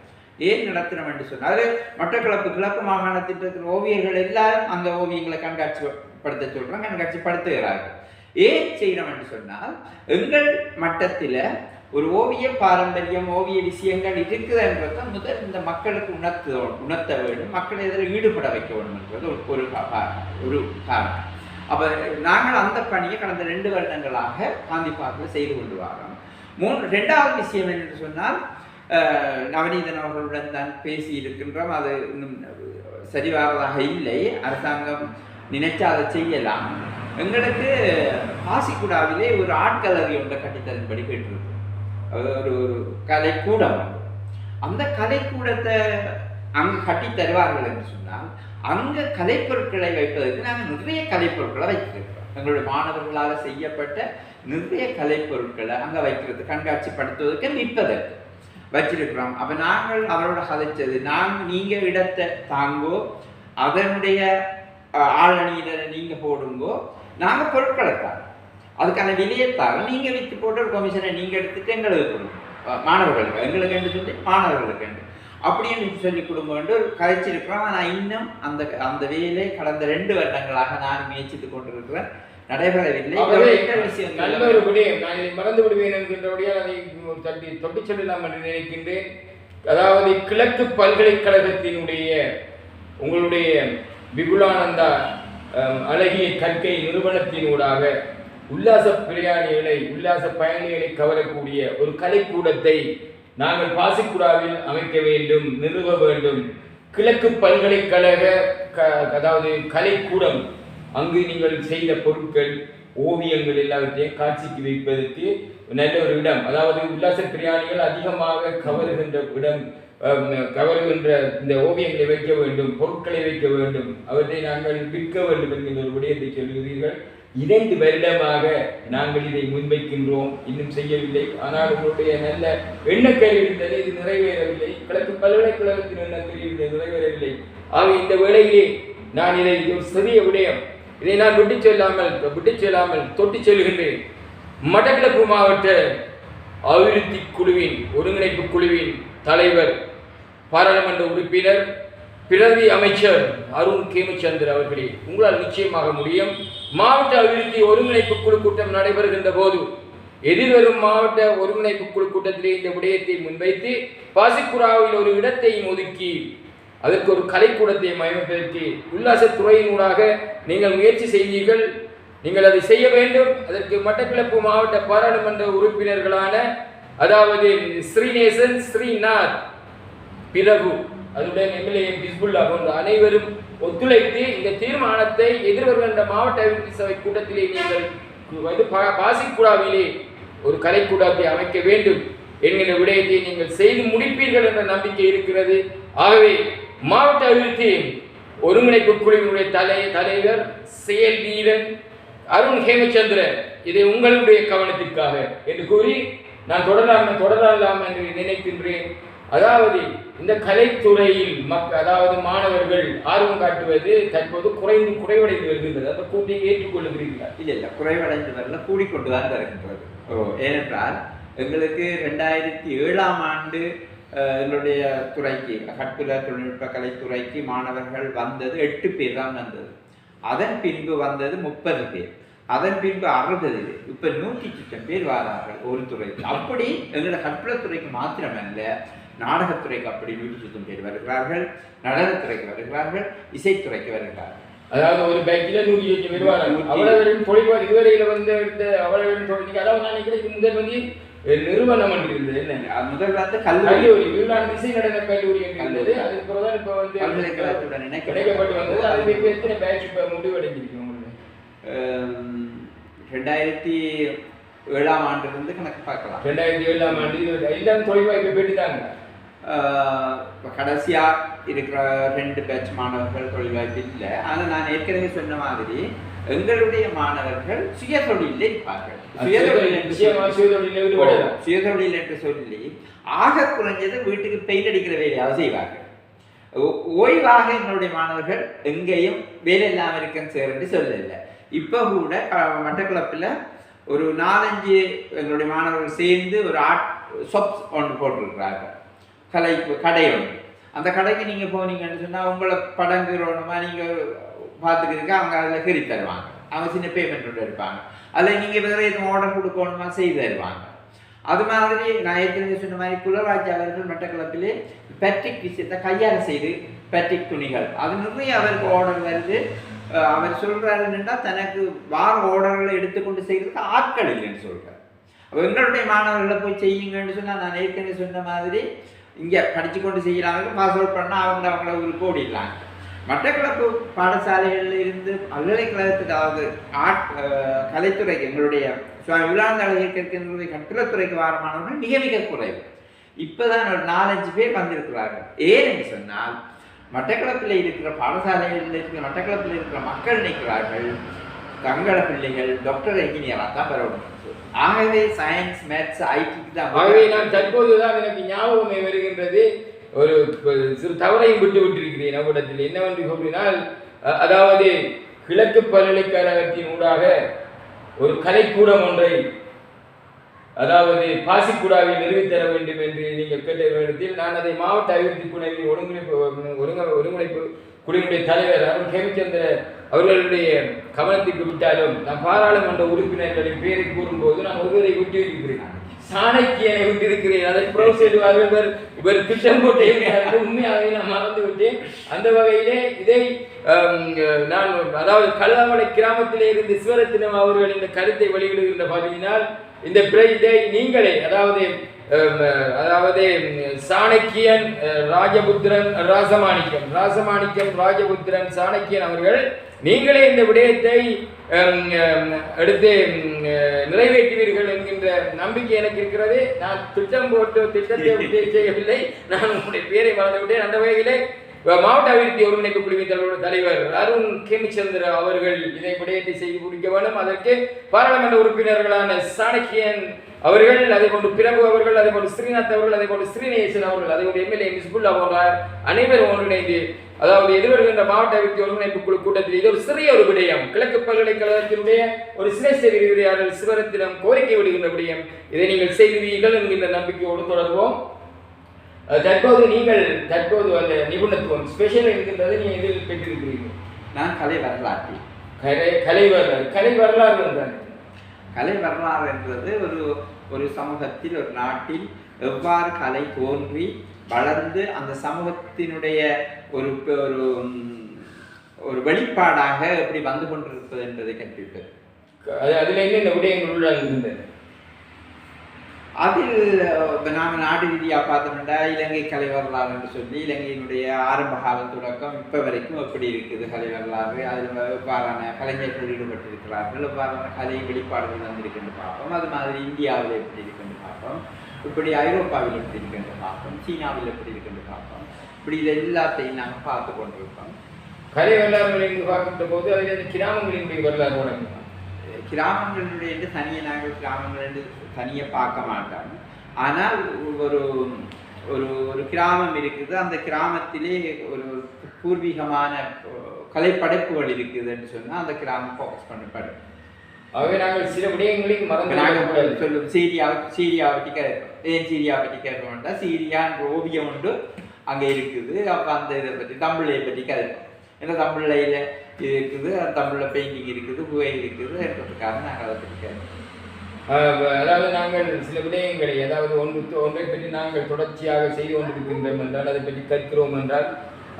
ஏன் நடத்துகிறோம் என்று சொன்னால், மட்டக்களப்பு கிழக்கு மாகாணத்தில் இருக்கிற ஓவியர்கள் எல்லாரும் அந்த ஓவியங்களை கண்காட்சிப்படுத்த சொல்கிறோம், கண்காட்சிப்படுத்துகிறார்கள். ஏன் செய்கிறோம் என்று சொன்னால், எங்கள் மட்டத்தில் ஒரு ஓவிய பாரம்பரியம் ஓவிய விஷயங்கள் இருக்குதுன்றத முதல் இந்த மக்களுக்கு உணர்த்த வேண்டும், மக்களை இதில் ஈடுபட வைக்க வேண்டும் என்றது ஒரு காரணம். அப்போ நாங்கள் அந்த பணியை கடந்த 2 வருடங்களாக காந்தி பார்க்கில் செய்து கொண்டு வரோம். 2வது விஷயம் என்று சொன்னால் நவநீதன் அவர்களுடன் தான் பேசி இருக்கின்றோம். அது இன்னும் சரிவாரதாக இல்லை, அரசாங்கம் நினைச்சா அதை செய்யலாம். எங்களுக்கு பாசிக்குடாவிலே ஒரு ஆட்கலரி ஒன்றை கட்டித்தரும்படி கேட்டிருக்கோம். ஒரு கலைக்கூடம். அந்த கலைக்கூடத்தை அங்கே கட்டி தருவார்கள் என்று சொன்னால் அங்கே கலைப்பொருட்களை வைப்பதற்கு நாங்கள் நிறைய கலைப்பொருட்களை வைத்திருக்கிறோம். எங்களுடைய மாணவர்களால் செய்யப்பட்ட நிறைய கலைப்பொருட்களை அங்கே வைக்கிறது, கண்காட்சிப்படுத்துவதற்கு, விற்பதற்கு வச்சிருக்கிறோம். அப்போ நாங்கள் அவரோட கதைச்சது, நீங்கள் இடத்தை தாங்கோ, அதனுடைய ஆளணியில நீங்கள் போடுங்கோ, நாங்கள் பொருட்களை தாங்க, அதுக்கான விலையத்தாக நீங்கள் விற்று போட்டு ஒரு கமிஷனை நீங்கள் எடுத்துட்டு எங்களுக்கு கொடுங்க, மாணவர்களுக்கு எங்களுக்கு என்று சொல்லி மாணவர்களுக்கு என்று அப்படின்னு சொல்லி கொடுங்கன்னு கதைச்சிருக்கிறோம். ஆனால் இன்னும் அந்த வேலை கடந்த 2 வருடங்களாக நான் முயற்சித்து கொண்டிருக்கிறேன், நடைபெறவில்லை. நல்ல ஒரு விடயம், நான் இதை மறந்து விடுவேன் என்கின்றபடியால் அதை தொட்டி சொல்லலாம் என்று நினைக்கின்றேன். அதாவது கிழக்கு பல்கலைக்கழகத்தினுடைய உங்களுடைய விபுலானந்தா அழகிய கற்கை நிறுவனத்தினூடாக உல்லாச பயணிகளை கவரக்கூடிய ஒரு கலைக்கூடத்தை நாங்கள் பாசிக்குடாவில் அமைக்க வேண்டும், நிறுவ வேண்டும். கிழக்கு பல்கலைக்கழக அதாவது கலைக்கூடம், அங்கு நீங்கள் செய்த பொருட்கள், ஓவியங்கள் எல்லாவற்றையும் காட்சிக்கு வைப்பதற்கு நல்ல ஒரு இடம். அதாவது உல்லாச பிரயாணிகள் அதிகமாக கவருகின்ற இந்த ஓவியங்களை வைக்க வேண்டும், பொருட்களை வைக்க வேண்டும், அவற்றை நாங்கள் விற்க வேண்டும் என்கின்ற ஒரு விடயத்தை சொல்கிறீர்கள். 2 வருடமாக நாங்கள் இதை முன்வைக்கின்றோம், இன்னும் செய்யவில்லை. ஆனால் உங்களுடைய நல்ல எண்ணக்கரு இருந்தது, இது நிறைவேறவில்லை. கிழக்கு பல்கலைக்கழகத்தின் எண்ணக்கரு இருந்தது, நிறைவேறவில்லை. ஆக இந்த வேளையிலே நான் இதை ஒரு சிறிய விடயம், இதை நான் விட்டு செல்லாமல் தொட்டி செல்கின்றேன். மட்டக்களப்பு மாவட்ட அபிவிருத்தி குழுவின் ஒருங்கிணைப்பு குழுவின் தலைவர், பாராளுமன்ற உறுப்பினர், பிரதி அமைச்சர் அருண் கேமச்சந்திர அவர்களே, உங்களால் நிச்சயமாக முடியும். மாவட்ட அபிவிருத்தி ஒருங்கிணைப்பு குழு கூட்டம் நடைபெறுகின்ற போது எதிர்வரும் மாவட்ட ஒருங்கிணைப்பு குழு கூட்டத்திலே இந்த விடயத்தை முன்வைத்து பாசிக்குடாவில் ஒரு இடத்தையும் ஒதுக்கி அதற்கு ஒரு கலைக்கூடத்தை அமைப்பதற்கு உல்லாசத்துறையினூடாக நீங்கள் முயற்சி செய்தீர்கள். நீங்கள் அதை செய்ய வேண்டும். அதற்கு மட்டக்களப்பு மாவட்ட பாராளுமன்ற உறுப்பினர்களான அதாவது ஸ்ரீநேசன், ஸ்ரீநாத், பிரபு, அதுடன் எம்எல்ஏ பிஸ்புல்லா போன்ற அனைவரும் ஒத்துழைத்து இந்த தீர்மானத்தை எதிர்வருகின்ற மாவட்ட அபிவிருத்தி சபை கூட்டத்திலே நீங்கள் பாசிக்குடாவிலே ஒரு கலைக்கூடத்தை அமைக்க வேண்டும் என்கிற விடயத்தை நீங்கள் செய்து முடிப்பீர்கள் என்ற நம்பிக்கை இருக்கிறது. ஆகவே மாவட்ட அபிவிருத்தி ஒருங்கிணைப்பு குழுவினுடைய தலைவர் செயல் வீரன் அருண் ஹேமச்சந்திரன், இதை உங்களுடைய கவனத்திற்காக என்று கூறி நான் தொடரலாம் என்று நினைக்கின்றேன். அதாவது இந்த கலைத்துறையில் அதாவது மாணவர்கள் ஆர்வம் காட்டுவது தற்போது குறைவடைந்து வருகின்றது. அந்த கூட்டி ஏற்றுக்கொள்ளுகிறீர்களா? இல்லை, குறைவடைந்து வரல, கூடிக்கொண்டுதான் வருகின்றது. ஏனென்றால் எங்களுக்கு 2007ஆம் ஆண்டு எங்களுடைய துறைக்கு, கற்பில தொழில்நுட்ப கலைத்துறைக்கு மாணவர்கள் வந்தது 8 பேர் தான் வந்தது. அதன் பின்பு வந்தது 30 பேர், அதன் பின்பு 60 பேர், இப்போ 100 பேர் வரார்கள் ஒரு துறைக்கு. அப்படி எங்களோட கற்பில துறைக்கு மாத்திரமல்ல, நாடகத்துறைக்கு அப்படி 100 பேர் வருகிறார்கள், நடனத்துறைக்கு வருகிறார்கள், இசைத்துறைக்கு வருகிறார்கள். அதாவது ஒரு பேக்கில் 100 பேர் வராங்க. அவ்வளவு தொழில் இதுவரையில் வந்து அவ்வளவு தொழில், அதாவது நான் நினைக்கிறேன் முதல் வந்து நிறுவனம் இருந்தது. என்ன முதல் வந்து கல்லூரி இசை நடன கல்லூரி இருந்தது. அதுக்கு பிறகுதான் இப்போ வந்து பல்கலைக்கழகத்துடன் இணைக்கப்பட்டு வந்தது. அது இப்போ எத்தனை பேட்ச் இப்போ முடிவடைஞ்சிருக்கு உங்களுக்கு? 2007ஆம் ஆண்டிலிருந்து கணக்கு பார்க்கலாம். 2007ஆம் ஆண்டு எல்லாம் தொழில் வாய்ப்பு பெற்றுட்டாங்க. கடைசியா இருக்கிற 2 பேட்ச் மாணவர்கள் தொழில் வாய்ப்பு இல்லை. ஆனால் நான் ஏற்கனவே சொன்ன மாதிரி எங்களுடைய மாணவர்கள் சுய தொழிலில் இருப்பார்கள். சுயதொழில் என்று சொல்லி ஆக குறைஞ்சது வீட்டுக்கு பெயிண்ட் அடிக்கிற வேலையாக செய்வார்கள். ஓய்வாக என்னுடைய மாணவர்கள் எங்கேயும் வேலை இல்லாமல் இருக்கன்னு சேர்ந்து சொல்லலை. இப்போ கூட மட்டக்களப்பில் ஒரு 4-5 எங்களுடைய மாணவர்கள் சேர்ந்து ஒரு ஆர்ட் ஷாப் ஒன்று போட்டிருக்கிறார்கள், கடை ஒன்று. அந்த கடைக்கு நீங்கள் போனீங்கன்னு சொன்னால் உங்களை படங்குறோணுமா நீங்கள் பார்த்துக்கிறதுக்கு அவங்க அதில் கறி தருவாங்க. அவங்க சின்ன பேமெண்ட் ஒன்று எடுப்பாங்க. அதில் நீங்கள் வேறு எதுவும் ஆர்டர் கொடுக்கணுமா செய்து தருவாங்க. அது மாதிரி நான் ஏற்கனவே சொன்ன மாதிரி குலராஜ் அவர்கள் மட்டக்களப்பிலே பேட்ரிக் விஷயத்தை கையாள செய்து பேட்ரிக் துணிகள் அது நிறைய அவருக்கு ஆர்டர் வருது. அவர் சொல்றாருன்னா தனக்கு வார ஆர்டர்களை எடுத்துக்கொண்டு செய்யறதுக்கு ஆட்கள் இல்லைன்னு சொல்றாரு. எங்களுடைய மாணவர்களை போய் செய்யுங்கன்னு சொன்னா நான் ஏற்கனவே சொன்ன மாதிரி இங்கே படிச்சு கொண்டு செய்யறாங்க, பாஸ் அவுட் பண்ணால் அவங்கள ஊருக்கு ஓடிடலாங்க. மட்டக்களப்பு பாடசாலைகளில் இருந்து பல்கலைக்கழகத்துக்கு அதாவது கலைத்துறைக்கு எங்களுடைய விழாந்தளவிற்கு கட்டிடத்துறைக்கு வர மாணவர்கள் மிக மிக குறைவு. இப்போதான் ஒரு 4-5 பேர் வந்திருக்கிறார்கள். ஏன்னு சொன்னால் மட்டக்களப்பில் இருக்கிற பாடசாலைகளில் இருக்கிற மட்டக்களப்பில் இருக்கிற மக்கள் நினைக்கிறார்கள் தங்கள பிள்ளைகள் டாக்டர் என்ஜினியராக தான் பெறணும். ஆகவே சயின்ஸ் மேத்ஸ் ஐடிக்கு தான். ஆகவே நான் தற்போதுதான் எனக்கு ஞாபகமே வருகின்றது, ஒரு சிறு தவறையும் விட்டிருக்கிறேன் அவ்விடத்தில். என்னவென்று கூறினால், அதாவது கிழக்கு பல்கலைக்கழகத்தின் ஊடாக ஒரு கலைக்கூடம் ஒன்றை அதாவது பாசிக்குடாவில் நிறுவித்தர வேண்டும் என்று நீங்கள் கேட்ட இடத்தில் நான் அதை மாவட்ட அபிவிருத்தி குழுவின் ஒருங்கிணைப்பு குழுவினுடைய தலைவர் அருண் ஹேமச்சந்திர அவர்களுடைய கவனத்துக்கு விட்டாலும் நான் பாராளுமன்ற உறுப்பினர்களின் பெயரை கூறும்போது நான் ஒருவரை விட்டிருக்கிறேன், சாணக்கியனை விட்டிருக்கிறேன். அதை புறவு செய்வார்கள், இவர் திட்டம் போட்டே உண்மையாகவே நான் மறந்து விட்டேன். அந்த வகையிலே இதை நான் அதாவது கல்லாமலை கிராமத்திலே இருந்து சிவரத்தினம் அவர்கள் இந்த கருத்தை வெளியிடுகின்ற பகுதியினால் இந்த இதை நீங்களே அதாவது சாணக்கியன் ராஜபுத்திரன் ராசமாணிக்கம் ராஜபுத்திரன் சாணக்கியன் அவர்கள் நீங்களே இந்த விடயத்தை எடுத்து நிறைவேற்றுவீர்கள் என்கின்ற நம்பிக்கை எனக்கு இருக்கிறது. நான் திட்டம் போட்டு திட்டத்தை செய்யவில்லை, நான் உங்களுடைய பேரை மறந்துவிட்டேன். அந்த வகையிலே மாவட்ட அபிவிருத்தி ஒருங்கிணைப்பு குழுவின் தலைவர் அருண் ஹேமச்சந்திர அவர்கள் இதை விடயத்தை செய்து முடிக்க வேண்டும். அதற்கு பாராளுமன்ற உறுப்பினர்களான சாணக்கியன் அவர்கள், அதே போன்று பிரபு அவர்கள், அதே போன்று ஸ்ரீநாத் அவர்கள், அதே போன்று ஸ்ரீநேசன் அவர்கள், அதே போன்று எம்எல்ஏ மிஸ்புல்லா போன்ற அனைவரும் ஒன்றிணைந்து அதாவது எதிர்வருகின்ற மாவட்ட அபிவிருத்தி ஒருங்கிணைப்பு குழு கூட்டத்தில் இது ஒரு சிறிய ஒரு விடயம், கிழக்கு பல்கலைக்கழகத்தினுடைய ஒரு சிரேஷ்ட விரிவுரையாளர் சிவரத்தினம் கோரிக்கை விடுகின்ற விடயம், இதை நீங்கள் செய்வீர்கள் என்கின்ற நம்பிக்கையோடு தொடர்வோம். தற்போது அந்த நிபுணத்துவம் ஸ்பெஷல் என்கின்றதை நீ எதில் பெற்றிருக்கிறீர்கள்? நான் கலை வரலாற்று கலை வரலாறு என்றான். கலை வரலாறு என்பது ஒரு சமூகத்தில் ஒரு நாட்டில் எவ்வாறு கலை தோன்றி வளர்ந்து அந்த சமூகத்தினுடைய ஒரு ஒரு வெளிப்பாடாக எப்படி வந்து கொண்டிருப்பது என்பதை கற்பிப்பது. அதில் என்னென்ன விடயங்கள் உள்ளாகின்றன? அதில் நாம் நாடு ரீதியாக பார்த்தோம்னா இலங்கை கலை வரலாறு என்று சொல்லி இலங்கையினுடைய ஆரம்ப காலம் தொடக்கம் இப்போ வரைக்கும் எப்படி இருக்குது கலை வரலாறு, அதில் எவ்வாறான கலைஞர்கள் ஈடுபட்டிருக்கிறார்கள், எவ்வாறான கலை வெளிப்பாடுகள் வந்திருக்குன்னு பார்ப்போம். அது மாதிரி இந்தியாவில் எப்படி இருக்குன்னு பார்ப்போம், இப்படி ஐரோப்பாவில் எப்படி இருக்குன்னு பார்ப்போம், சீனாவில் எப்படி இருக்குன்னு பார்ப்போம். இப்படி இது எல்லாத்தையும் நாங்கள் பார்த்து கொண்டிருக்கோம். கலை வரலாறுகள் என்று பார்க்கின்ற போது அதில் கிராமங்களினுடைய வரலாறு வழங்குவோம். கிராமங்களுடைய தனியை நாங்கள் கிராமங்கள் தனியாக பார்க்க மாட்டோம். ஆனால் ஒரு ஒரு ஒரு கிராமம் இருக்குது, அந்த கிராமத்திலே ஒரு பூர்வீகமான கலைப்படைப்புகள் இருக்குதுன்னு சொன்னால் அந்த கிராமம் ஃபோக்கஸ் பண்ணப்படும். ஆகவே நாங்கள் சில விடயங்களையும் நாங்கள் சொல்லுவோம். சீரியாவை பற்றி கேட்போம். ஏன் சீரியா பற்றி கேட்போம்னா சீரியான்ற ஓவியம் உண்டு அங்கே இருக்குது. அப்போ அந்த இதை பற்றி தமிழை பற்றி கேட்போம். ஏன்னா தமிழையில் இருக்குது, தமிழில் பெயிண்டிங் இருக்குது, புகை இருக்குது என்பதற்காக நாங்கள் அதை பற்றி கேட்போம். அதாவது நாங்கள் சில விடயங்களை அதாவது ஒன்றை பற்றி நாங்கள் தொடர்ச்சியாக செய்து கொண்டிருக்கின்றோம் என்றால் அதை பற்றி கற்கிறோம் என்றால்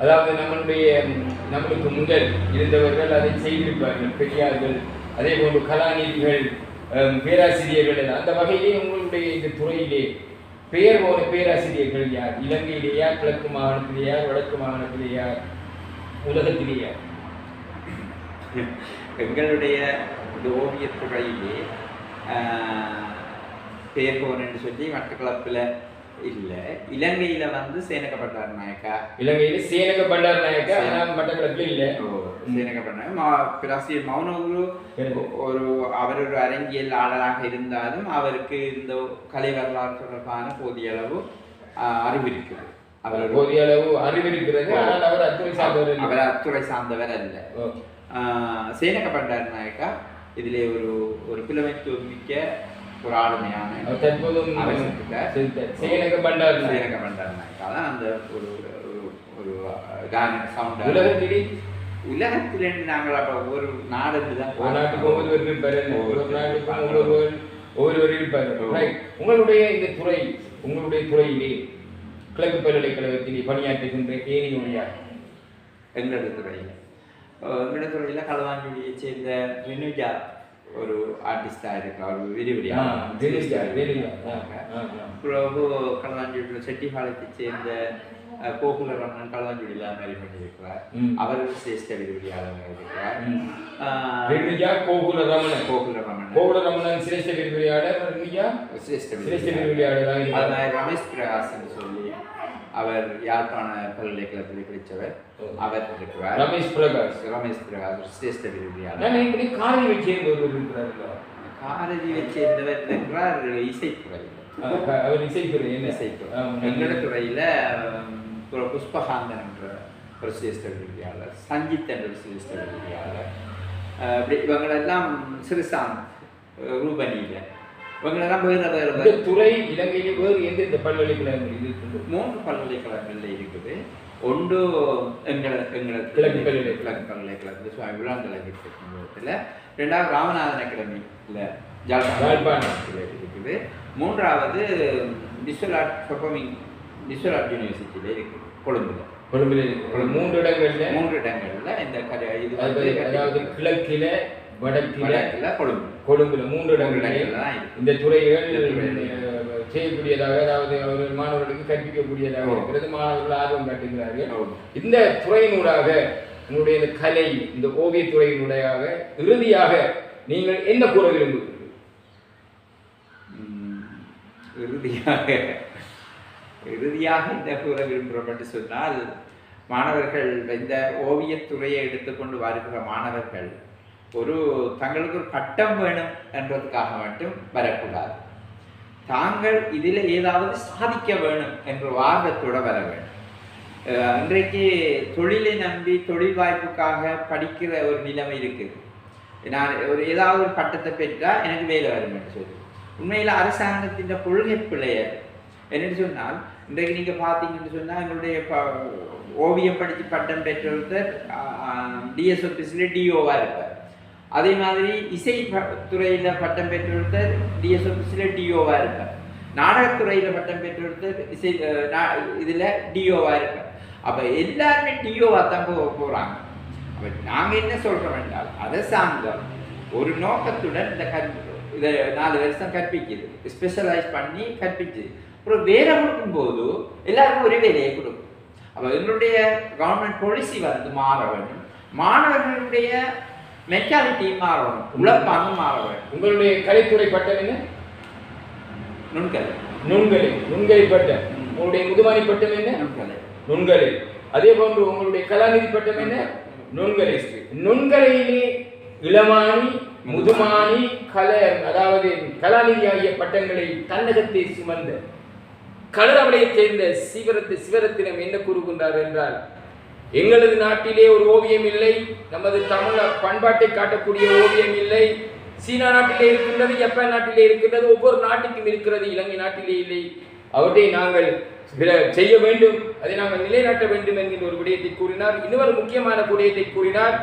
அதாவது நம்மளுக்கு முதல் இருந்தவர்கள் அதை செய்திருப்பார்கள், பெரியார்கள், அதே போன்று கலாநிதிகள், பேராசிரியர்கள். அந்த வகையிலே உங்களுடைய இந்த துறையிலே பெயர் போன பேராசிரியர்கள் யார்? இலங்கையிலேயா, கிழக்கு மாகாணத்திலேயா, வடக்கு மாகாணத்திலேயா, உலகத்திலேயா? எங்களுடைய இந்த ஓவியத்துறையிலே பேர் போனேன்னு சொல்லி மட்டக்களப்பில் இல்லை, இலங்கையில் வந்து சேனக பண்டார நாயக்கா. இலங்கையில் சேனக பண்டார நாயக்கா, மட்டக்களப்பில் இல்லை. சேனக பண்டார பேராசிரியர் மௌனகுரு அவர் ஒரு அரங்கியலாளராக இருந்தாலும் அவருக்கு இந்த கலை வரலாறு தொடர்பான போதிய அளவு அறிவு இருக்குது. அவர் போதிய அளவு அறிவு இருக்கிறது, ஆனால் அவர் அத்துறை சார்ந்தவர் அல்ல. சேனக பண்டார நாயக்கா இதிலே ஒரு புலமைத்துவம் மிக்க ஒரு ஆளுமையான சேனக பண்டார நாயக்கா தான் அந்த ஒரு சவுண்ட் உலகத்திலே நாங்கள் அப்போ ஒரு நாடு தான் நாட்டுக்கு ஒவ்வொரு ஒவ்வொருவர் இருப்பார்கள். ரைட். உங்களுடைய இந்த துறை, உங்களுடைய துறையிலே கிழக்கு பல்கலைக்கழகத்திலே பணியாற்றுகின்ற ஏனைய எங்களோட துறையில் களுவாஞ்சுடியை சேர்ந்த ரினுஜா ஒரு ஆர்டிஸ்டாக இருக்கா, ஒரு விரிவடியாக களுவாஞ்சுடியில் செட்டிபாளையத்தை சேர்ந்த கோகுல ரமணன் களுவாஞ்சுடியில் மேரி பண்ணியிருக்கிறார். அவர் சிரேஷ்ட விரிவடியாளர் இருக்கிறார். கோகுல ரமணன் சிரேஷ்ட விரிவடியாளர், சிரேஷ்ட விரிவடியாளர் ரமேஷ் பிரகாஷ் சொல்லி அவர் யாழ்ப்பாண பல்கலைக்கழகத்தில் படித்தவர். அவர் இருக்கிறார். ரமேஷ் பிரகாஷ் சிரேஷ்ட விரிவடியாளர். காரதியை சேர்ந்தவர் இருக்கிறார் இசைத்துறை. அவர் இசைத்துறை என்ன இசைத்துறை. எங்களோட துறையில் புஷ்பகாந்தன் என்ற ஒரு சிரேஷ்ட விரிவடியாளர், சஞ்சித் என்ற ஒரு சிரேஷ்ட விரிவடியாளர். இவங்களெல்லாம் சிறுசாந்த் ரூபனியில் இவங்களெல்லாம் வேறு துறை இலங்கையிலே வேறு எந்தெந்த பல்கலைக்கழகங்கள் இருக்குது? 3 பல்கலைக்கழகங்களில் இருக்குது. ஒன்று கிழக்கு பல்கலைக்கழகத்தில் சுவாமி விழாந்தலகத்தில், 2வது ராமநாதன் அகாடமியில் யாழ்ப்பாணத்தில் இருக்குது. 3வது விஸ்வநாத் யூனிவர்சிட்டியில் இருக்குது கொழும்புல. 3 இடங்கள்ல இந்த இது அதாவது கிழக்கில வடக்கில கொழும்புல 3 இடங்களில் இந்த துறைகள் செய்யக்கூடியதாக, அதாவது அவர்கள் மாணவர்களுக்கு கற்பிக்கக்கூடியதாக இருக்கிறது. மாணவர்கள் ஆர்வம் காட்டுகிறார்கள். இந்த துறையினூடாக உங்களுடைய இந்த கலை, இந்த ஓவியத்துறையினுடையாக இறுதியாக நீங்கள் என்ன கூற விரும்புகிறீர்கள்? இறுதியாக என்ன கூற விரும்புகிறோம் என்று சொன்னால், மாணவர்கள் இந்த ஓவியத்துறையை எடுத்துக்கொண்டு வருகிற மாணவர்கள் தங்களுக்கு ஒரு பட்டம் வேணும் என்றதுக்காக மட்டும் வரக்கூடாது. தாங்கள் இதில் ஏதாவது சாதிக்க வேணும் என்ற ஆர்வத்தோடு வர வேண்டும். இன்றைக்கு தொழிலை நம்பி தொழில் வாய்ப்புக்காக படிக்கிற ஒரு நிலைமை இருக்குது. நான் ஏதாவது ஒரு பட்டத்தை பெற்றால் எனக்கு வேலை வரும் என்று சொல்லி, உண்மையில் அரசாங்கத்தின் கொள்கை பிள்ளையர் என்னென்னு சொன்னால், இன்றைக்கு நீங்கள் பார்த்தீங்கன்னு சொன்னால் எங்களுடைய ஓவியம் படித்து பட்டம் பெற்றொருத்தர் டிஎஸ் ஆஃபீஸில் டிஓவாக இருப்பார். அதே மாதிரி இசை துறையில் பட்டம் பெற்றொருத்தர் டிஎஸ் ஆஃபீஸில் டிஓவாக இருப்பார். நாடகத்துறையில் பட்டம் பெற்றொருத்தர் இசை இதில் டிஓவாக இருப்பார். அப்போ எல்லாருமே டிஓவாக தான் போகிறாங்க. அப்போ நாங்கள் என்ன சொல்கிறோம் என்றால், அரசாங்கம் ஒரு நோக்கத்துடன் இதை 4 வருஷம் கற்பிக்குது, ஸ்பெஷலைஸ் பண்ணி கற்பிக்குது. அப்புறம் வேலை கொடுக்கும்போது எல்லாருக்கும் ஒரு வேலையை கொடுக்கும். அப்போ எங்களுடைய கவர்மெண்ட் பாலிசி மாற வேண்டும், மாணவர்களுடைய மென்டாலிட்டி மாறணும், உழைப்பாங்க மாற வேண்டும். உங்களுடைய கலைத்துறை பட்டம் என்ன? நுண்கலை பட்டம். உங்களுடைய முதுமானி பட்டம் என்ன? நுண்கலை. அதே போன்று உங்களுடைய கலாநிதி பட்டம் என்ன? நுண்கலையிலே இளமானி, முதுமானி, அதாவது கலாநிதி ஆகிய பட்டங்களை தன்னகத்தை சுமந்த கலரவளையை சேர்ந்த சிவரத்தினம் என்ன கூறுகின்றார் என்றால், எங்களது நாட்டிலே ஒரு ஓவியம் இல்லை, நமது தமிழ் பண்பாட்டை காட்டக்கூடிய ஓவியம் இல்லை. சீனா நாட்டிலே இருக்கின்றது, ஜப்பான் நாட்டிலே இருக்கின்றது, ஒவ்வொரு நாட்டுக்கும் இருக்கிறது, இலங்கை நாட்டிலே இல்லை. அவற்றை நாங்கள் செய்ய வேண்டும், அதை நாங்கள் நிலைநாட்ட வேண்டும் என்கின்ற ஒரு விடயத்தை கூறினார். இன்னொரு முக்கியமான விடயத்தை கூறினார்,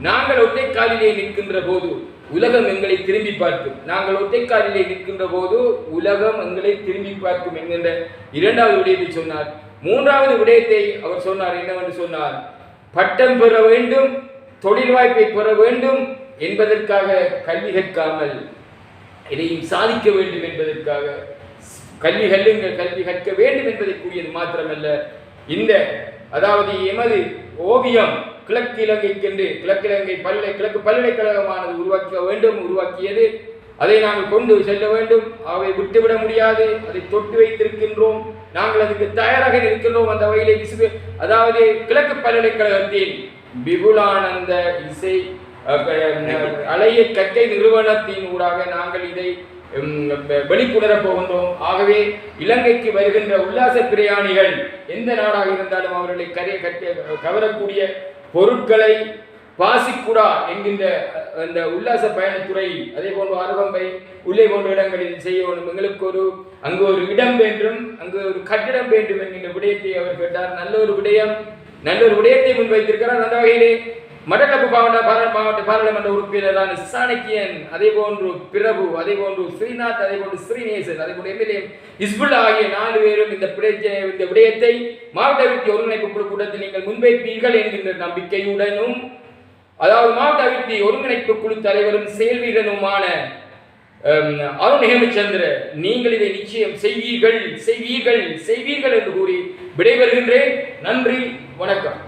நாங்கள் ஒற்றைக்காலிலே நிற்கின்ற போது உலகம் எங்களை திரும்பி பார்க்கும். நாங்கள் ஒற்றைக்காலிலே நிற்கின்ற போது உலகம் எங்களை திரும்பி பார்க்கும் என்கின்ற 2வது விடயத்தை சொன்னார். 3வது விடயத்தை அவர் சொன்னார் என்னவென்று சொன்னார், பட்டம் பெற வேண்டும், தொழில் வாய்ப்பை பெற வேண்டும் என்பதற்காக கல்வி கற்காமல் இதையும் சாதிக்க வேண்டும் என்பதற்காக கல்வி கற்க வேண்டும் என்பதை கூறியது மாத்திரமல்ல, இந்த அதாவது எமது ஓவியம் கிழக்கு இலங்கைக்கென்று கிழக்கு பல்கலைக்கழகமானது உருவாக்கியது. அதை நாங்கள் கொண்டு செல்ல வேண்டும், அவை விட்டுவிட முடியாது. அதை தொட்டு வைத்திருக்கின்றோம், நாங்கள் அதுக்கு தயாராக இருக்கின்றோம். அந்த வகையிலே அதாவது கிழக்கு பல்கலைக்கழகத்தில் விபுலானந்த இசை அலைய கற்கை நிறுவனத்தின் ஊடாக நாங்கள் இதை வெளிக்கொணரப் போகின்றோம். ஆகவே இலங்கைக்கு வருகின்ற உல்லாச பிரயாணிகள் எந்த நாடாக இருந்தாலும் அவர்களை கவரக்கூடிய பொருட்களை பாசிக்குடா என்கின்ற அந்த உல்லாச பயணத்துறை, அதே போன்று அருகம்பை உள்ளே போன்ற இடங்களில் செய்ய வேண்டும். எங்களுக்கு அங்கு ஒரு இடம் வேண்டும், அங்கு ஒரு கட்டிடம் வேண்டும் என்கின்ற விடயத்தை அவர் கேட்டார். நல்ல ஒரு விடயத்தை முன்வைத்திருக்கிறார். அந்த வகையிலே மட்டக்களப்பு மாவட்ட பாராளுமன்ற உறுப்பினரான சாணக்கியன், அதே போன்று பிரபு, அதே போன்று ஸ்ரீநாத், அதே போன்று ஸ்ரீநேசன், அதே போன்று எம்எல்ஏ இஸ்புல்லா ஆகிய 4 பேரும் இந்த விடயத்தை மாவட்ட அபிவிருத்தி ஒருங்கிணைப்பு குழு கூட்டத்தில் நீங்கள் முன்வைப்பீர்கள் என்கின்ற நம்பிக்கையுடனும், அதாவது மாவட்ட அபிவிருத்தி ஒருங்கிணைப்பு குழு தலைவரும் செயல் வீரனுமான அருண் ஹேமச்சந்திர, நீங்கள் இதை நிச்சயம் செய்வீர்கள் என்று கூறி விடைபெறுகின்றேன். நன்றி, வணக்கம்.